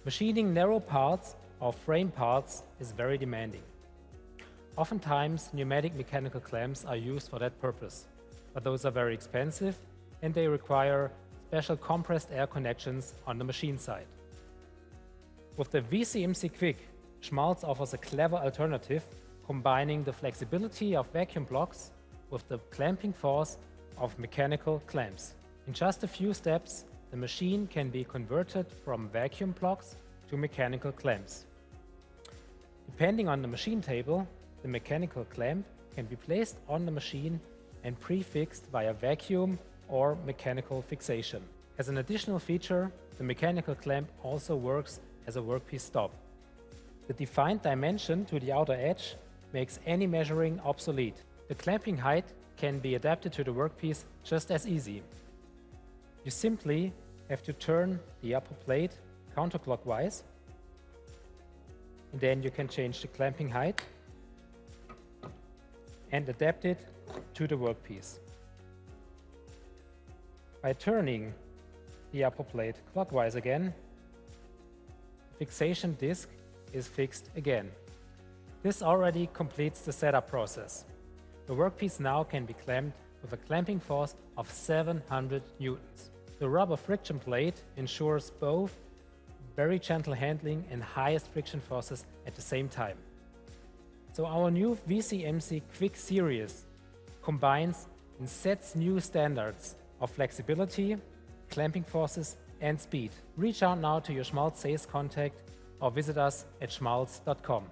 Machining narrow parts or frame parts is very demanding. Oftentimes, pneumatic mechanical clamps are used for that purpose, but those are very expensive and they require special compressed air connections on the machine side. With the VCMC-QUICK, Schmalz offers a clever alternative, combining the flexibility of vacuum blocks with the clamping force of mechanical clamps. In just a few steps, the machine can be converted from vacuum blocks to mechanical clamps. Depending on the machine table, the mechanical clamp can be placed on the machine and prefixed via vacuum or mechanical fixation. As an additional feature, the mechanical clamp also works as a workpiece stop. The defined dimension to the outer edge makes any measuring obsolete. The clamping height can be adapted to the workpiece just as easy. You simply have to turn the upper plate counterclockwise, and then you can change the clamping height and adapt it to the workpiece. By turning the upper plate clockwise again, the fixation disc is fixed again. This already completes the setup process. The workpiece now can be clamped with a clamping force of 700 newtons. The rubber friction plate ensures both very gentle handling and highest friction forces at the same time. So our new VCMC-QUICK series combines and sets new standards of flexibility, clamping forces and speed. Reach out now to your Schmalz sales contact or visit us at schmalz.com.